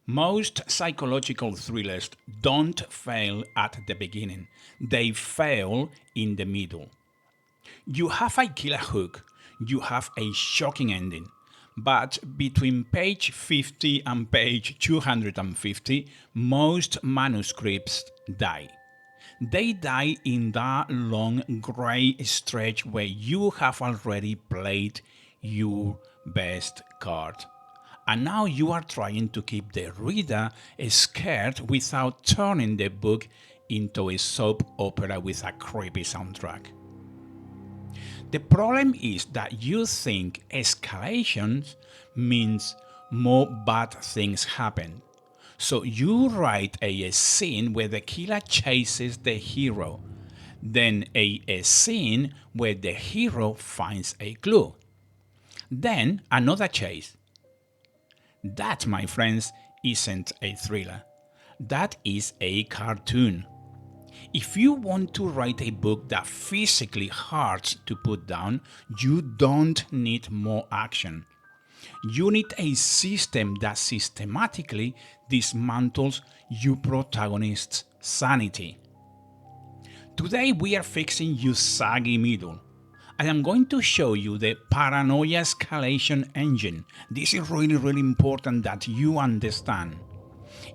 Most psychological thrillers don't fail at the beginning, they fail in the middle. You have a killer hook, you have a shocking ending, but between page 50 and page 250, most manuscripts die. They die in that long grey stretch where you have already played your best card. And now you are trying to keep the reader scared without turning the book into a soap opera with a creepy soundtrack. The problem is that you think escalations means more bad things happen. So you write a scene where the killer chases the hero, then a scene where the hero finds a clue, then another chase. That, my friends, isn't a thriller. That is a cartoon. If you want to write a book that physically hurts to put down, you don't need more action. You need a system that systematically dismantles your protagonist's sanity. Today we are fixing your saggy middle. I am going to show you the Paranoia Escalation Engine. This is really important that you understand.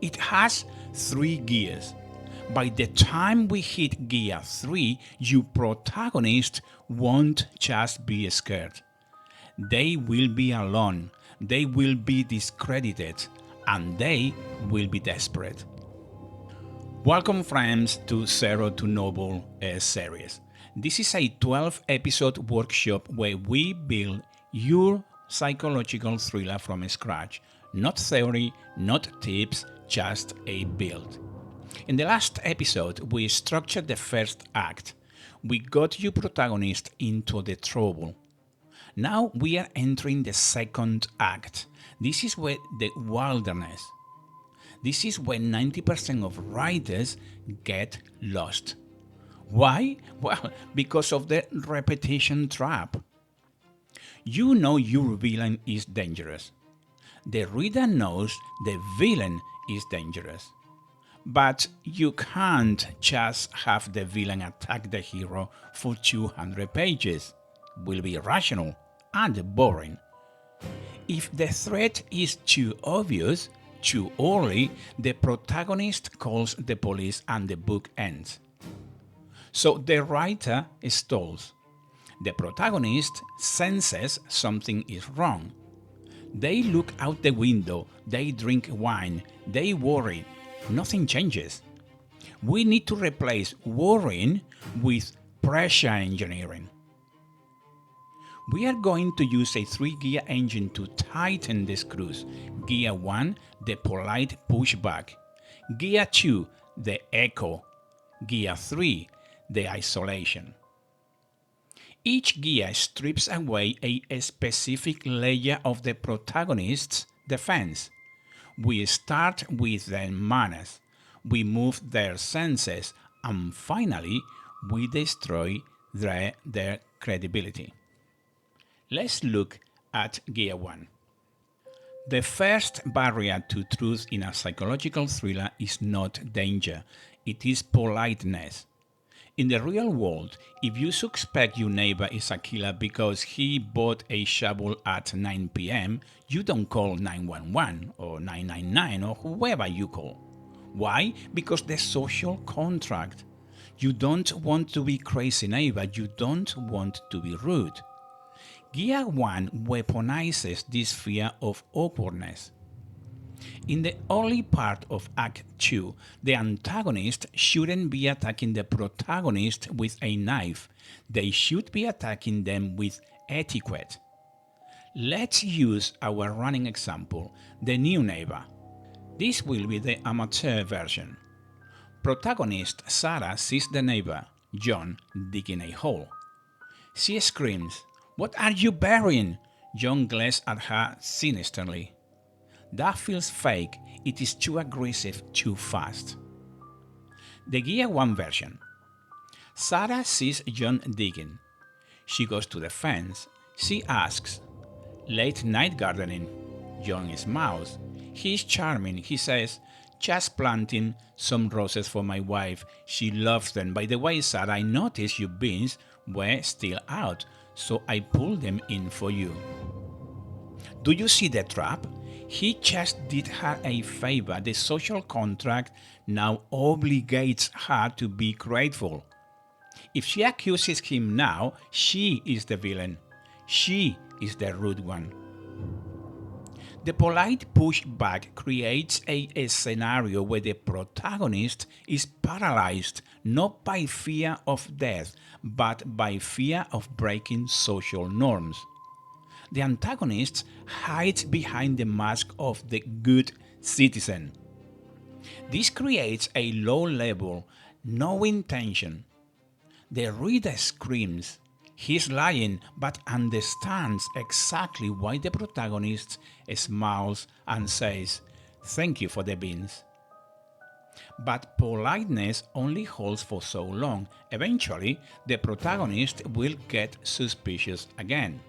It has 3 gears. By the time we hit gear 3, your protagonist won't just be scared. They will be alone, they will be discredited, and they will be desperate. Welcome friends to Zero to Noble series. This is a 12-episode workshop where we build your psychological thriller from scratch. Not theory, not tips, just a build. In the last episode, we structured the first act. We got your protagonist into the trouble. Now we are entering the second act. This is where the wilderness. This is where 90% of writers get lost. Why? Well, because of the repetition trap. You know your villain is dangerous. The reader knows the villain is dangerous. But you can't just have the villain attack the hero for 200 pages. Will be irrational and boring. If the threat is too obvious, too early, the protagonist calls the police and the book ends. So the writer stalls. The protagonist senses something is wrong. They look out the window, they drink wine, they worry. Nothing changes. We need to replace worrying with pressure engineering. We are going to use a 3-gear engine to tighten the screws. Gear 1, the polite pushback. Gear 2, the echo. Gear 3, the isolation. Each gear strips away a specific layer of the protagonist's defense. We start with their manners, we move their senses, and finally, we destroy their credibility. Let's look at Gear 1. The first barrier to truth in a psychological thriller is not danger, it is politeness. In the real world, if you suspect your neighbor is a killer because he bought a shovel at 9 p.m., you don't call 911 or 999 or whoever you call. Why? Because the social contract. You don't want to be crazy neighbor, you don't want to be rude. Gear 1 weaponizes this fear of awkwardness. In the early part of Act 2, the antagonist shouldn't be attacking the protagonist with a knife. They should be attacking them with etiquette. Let's use our running example, the new neighbor. This will be the amateur version. Protagonist Sarah sees the neighbor, John, digging a hole. She screams, "What are you burying?" John glares at her sinisterly. That feels fake, it is too aggressive, too fast. The Gear 1 version. Sarah sees John digging. She goes to the fence. She asks, "Late night gardening?" John smiles. He's charming. He says, just planting some roses for my wife. She loves them. By the way, Sarah, I noticed your beans were still out, so I pulled them in for you. Do you see the trap? He just did her a favor. The social contract now obligates her to be grateful. If she accuses him now, she is the villain. She is the rude one. The polite pushback creates a scenario where the protagonist is paralyzed not by fear of death, but by fear of breaking social norms. The antagonist hides behind the mask of the good citizen. This creates a low level, knowing tension. The reader screams, he's lying, but understands exactly why the protagonist smiles and says, thank you for the beans. But politeness only holds for so long. Eventually, the protagonist will get suspicious again.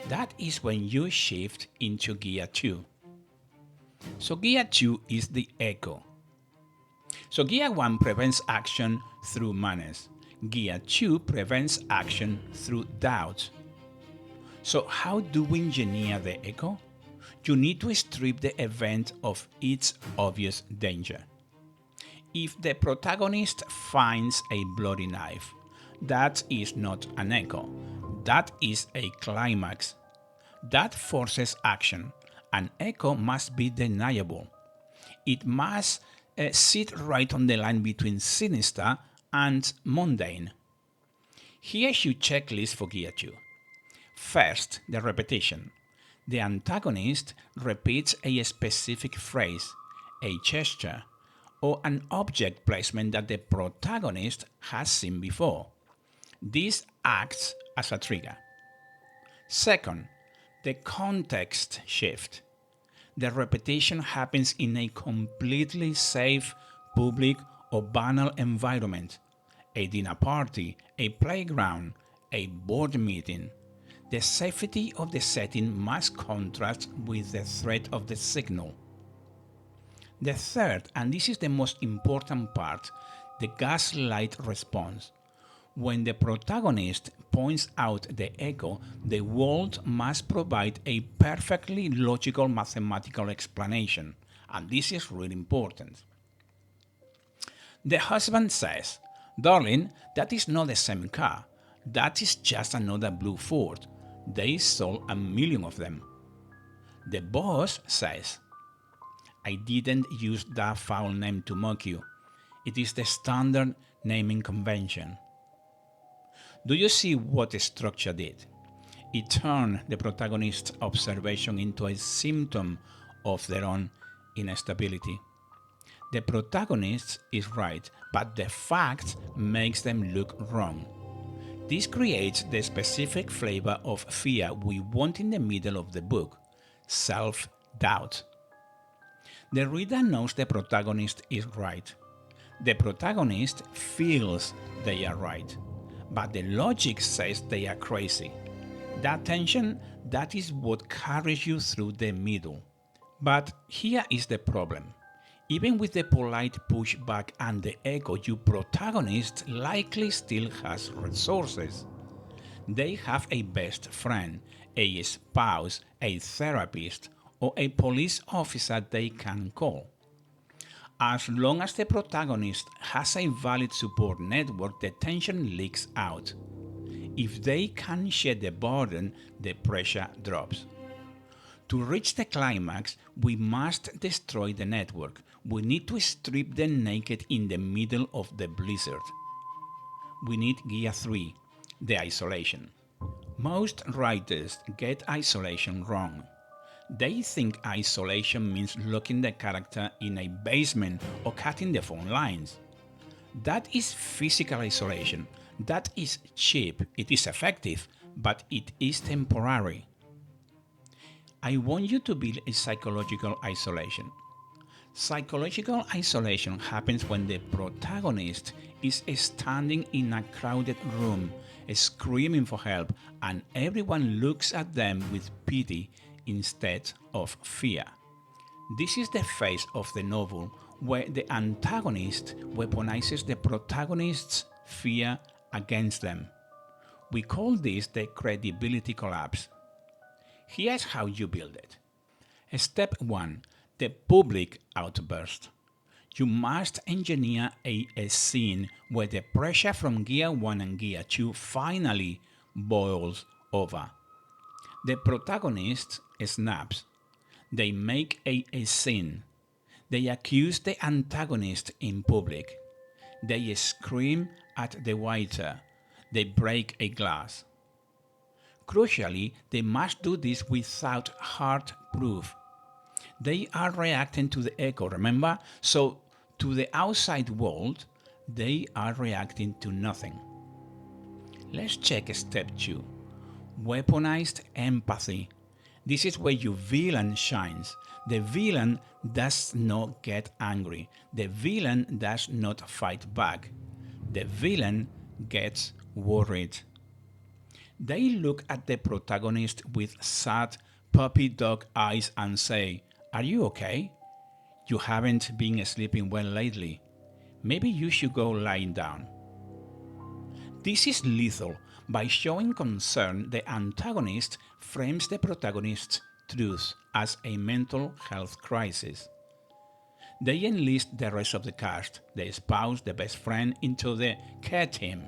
That is when you shift into Gear 2. So Gear 2 is the echo. So Gear 1 prevents action through manners. Gear 2 prevents action through doubt. So how do we engineer the echo? You need to strip the event of its obvious danger. If the protagonist finds a bloody knife, that is not an echo. That is a climax. That forces action. An echo must be deniable. It must sit right on the line between sinister and mundane. Here's your checklist for Gear 2. First, the repetition. The antagonist repeats a specific phrase, a gesture, or an object placement that the protagonist has seen before. This acts as a trigger. Second, the context shift. The repetition happens in a completely safe, public, or banal environment. A dinner party, a playground, a board meeting. The safety of the setting must contrast with the threat of the signal. The third, and this is the most important part, the gaslight response. When the protagonist points out the echo, the world must provide a perfectly logical mathematical explanation, and this is really important. The husband says, darling, that is not the same car. That is just another blue Ford. They sold 1,000,000 of them. The boss says, I didn't use that foul name to mock you. It is the standard naming convention. Do you see what the structure did? It turned the protagonist's observation into a symptom of their own instability. The protagonist is right, but the fact makes them look wrong. This creates the specific flavor of fear we want in the middle of the book, self-doubt. The reader knows the protagonist is right. The protagonist feels they are right, but the logic says they are crazy. That tension, that is what carries you through the middle. But here is the problem. Even with the polite pushback and the echo, your protagonist likely still has resources. They have a best friend, a spouse, a therapist, or a police officer they can call. As long as the protagonist has a valid support network, the tension leaks out. If they can share the burden, the pressure drops. To reach the climax, we must destroy the network. We need to strip them naked in the middle of the blizzard. We need Gear 3, the isolation. Most writers get isolation wrong. They think isolation means locking the character in a basement or cutting the phone lines. That is physical isolation. That is cheap. It is effective, but it is temporary. I want you to build a psychological isolation. Psychological isolation happens when the protagonist is standing in a crowded room, screaming for help, and everyone looks at them with pity instead of fear. This is the phase of the novel where the antagonist weaponizes the protagonist's fear against them. We call this the credibility collapse. Here's how you build it. Step 1. The public outburst. You must engineer a scene where the pressure from Gear 1 and Gear 2 finally boils over. The protagonist snaps. They make a scene. They accuse the antagonist in public. They scream at the waiter. They break a glass. Crucially, they must do this without hard proof. They are reacting to the echo, remember? So, to the outside world, they are reacting to nothing. Let's check step 2. Weaponized empathy. This is where your villain shines. The villain does not get angry. The villain does not fight back. The villain gets worried. They look at the protagonist with sad puppy dog eyes and say, "Are you okay? You haven't been sleeping well lately. Maybe you should go lying down." This is lethal. By showing concern, the antagonist frames the protagonist's truth as a mental health crisis. They enlist the rest of the cast, the spouse, the best friend, into the care team.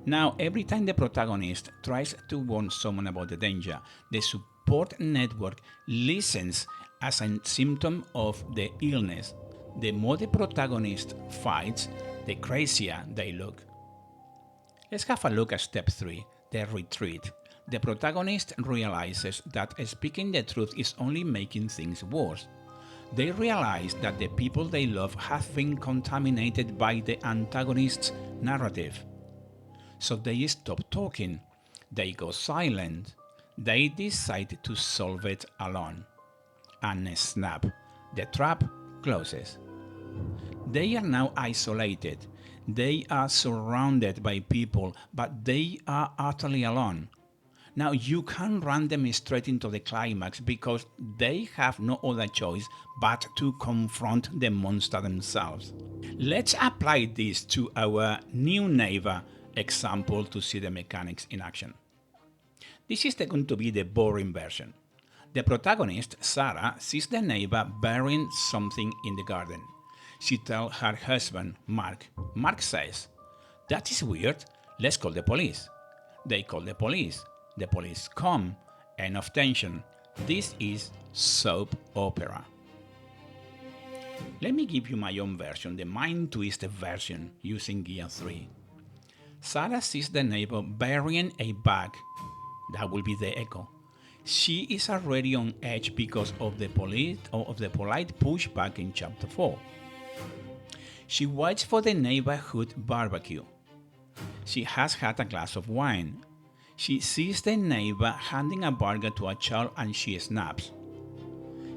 Now, every time the protagonist tries to warn someone about the danger, the support network listens as a symptom of the illness. The more the protagonist fights, the crazier they look. Let's have a look at step 3, the retreat. The protagonist realizes that speaking the truth is only making things worse. They realize that the people they love have been contaminated by the antagonist's narrative. So they stop talking. They go silent. They decide to solve it alone. And snap, the trap closes. They are now isolated. They are surrounded by people, but they are utterly alone. Now you can run them straight into the climax because they have no other choice but to confront the monster themselves. Let's apply this to our new neighbor example to see the mechanics in action. This is going to be the boring version. The protagonist, Sarah, sees the neighbor burying something in the garden. She tells her husband, Mark. Mark says, "That is weird, let's call the police." They call the police. The police come. End of tension. This is soap opera. Let me give you my own version, the mind twisted version, using Gear 3. Sarah sees the neighbor burying a bag. That will be the echo. She is already on edge because of the polite pushback in chapter 4. She waits for the neighborhood barbecue. She has had a glass of wine. She sees the neighbor handing a burger to a child and she snaps.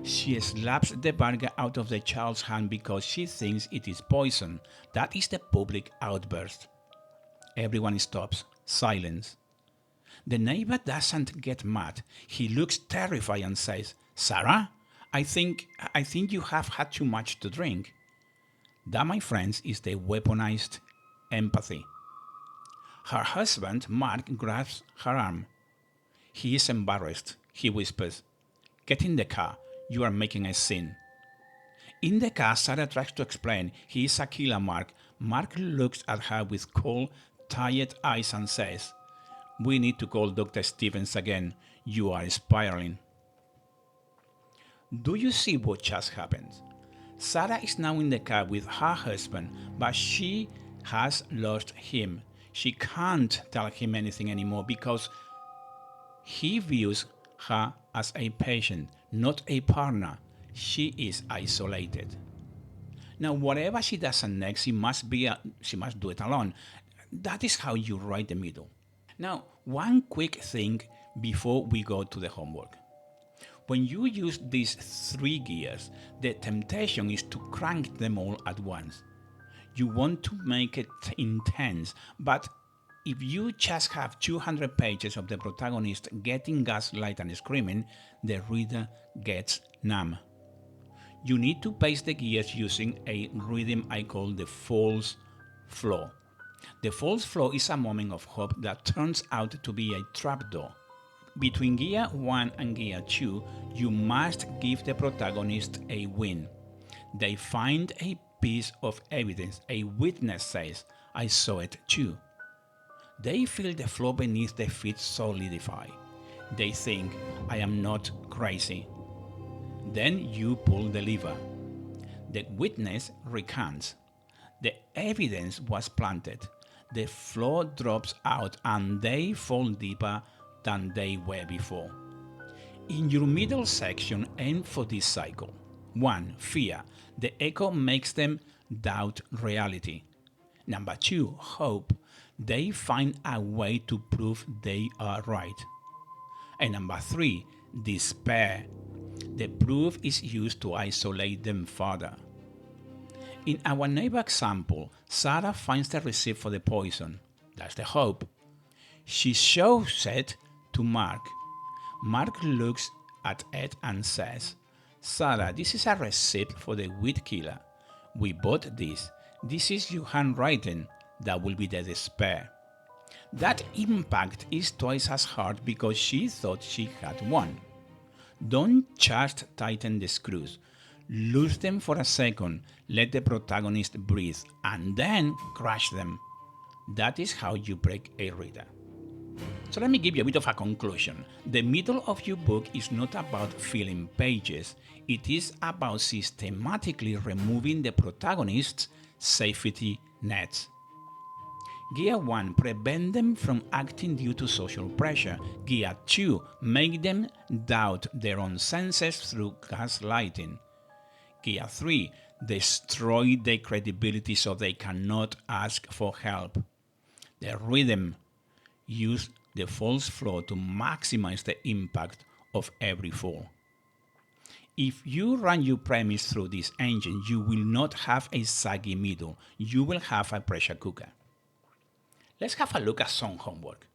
She slaps the burger out of the child's hand because she thinks it is poison. That is the public outburst. Everyone stops. Silence. The neighbor doesn't get mad. He looks terrified and says, "Sarah, I think you have had too much to drink." That, my friends, is the weaponized empathy. Her husband, Mark, grabs her arm. He is embarrassed. He whispers, "Get in the car. You are making a scene." In the car, Sarah tries to explain he is a killer, Mark. Mark looks at her with cold, tired eyes and says, "We need to call Dr. Stevens again. You are spiraling." Do you see what just happened? Sarah is now in the car with her husband, but she has lost him. She can't tell him anything anymore because he views her as a patient, not a partner. She is isolated. Now, whatever she does next, she must do it alone. That is how you write the middle. Now, one quick thing before we go to the homework. When you use these 3 gears, the temptation is to crank them all at once. You want to make it intense, but if you just have 200 pages of the protagonist getting gaslight and screaming, the reader gets numb. You need to pace the gears using a rhythm I call the false flow. The false flow is a moment of hope that turns out to be a trapdoor. Between gear 1 and gear 2, you must give the protagonist a win. They find a piece of evidence. A witness says, I saw it too. They feel the floor beneath their feet solidify. They think, I am not crazy. Then you pull the lever. The witness recants. The evidence was planted. The floor drops out and they fall deeper than they were before. In your middle section, aim for this cycle. 1. Fear. The echo makes them doubt reality. Number 2. Hope. They find a way to prove they are right. And number 3. Despair. The proof is used to isolate them further. In our neighbor example, Sarah finds the receipt for the poison. That's the hope. She shows it to Mark. Mark looks at it and says, Sarah, this is a receipt for the weed killer. We bought this. This is your handwriting. That will be the despair. That impact is twice as hard because she thought she had won. Don't just tighten the screws. Lose them for a second, let the protagonist breathe, and then crush them. That is how you break a reader. So let me give you a bit of a conclusion. The middle of your book is not about filling pages. It is about systematically removing the protagonist's safety nets. Gear 1, prevent them from acting due to social pressure. Gear 2, make them doubt their own senses through gaslighting. Gear 3, destroy their credibility so they cannot ask for help. The rhythm, use the false flow to maximize the impact of every fall. If you run your premise through this engine, you will not have a saggy middle. You will have a pressure cooker. Let's have a look at some homework.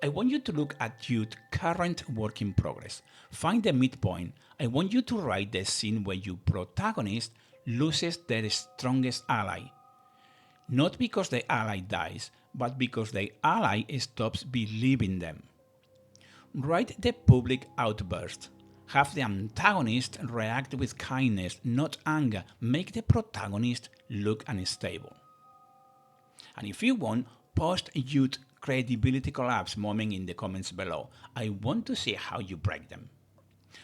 I want you to look at your current work in progress. Find the midpoint. I want you to write the scene where your protagonist loses their strongest ally. Not because the ally dies, but because the ally stops believing them. Write the public outburst. Have the antagonist react with kindness, not anger. Make the protagonist look unstable. And if you want, post your credibility collapse moment in the comments below. I want to see how you break them.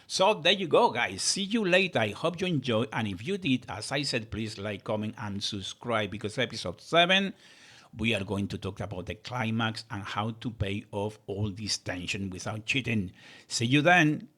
So there you go, guys. See you later. I hope you enjoyed. And if you did, as I said, please like, comment, and subscribe, because episode 7, we are going to talk about the climax and how to pay off all this tension without cheating. See you then.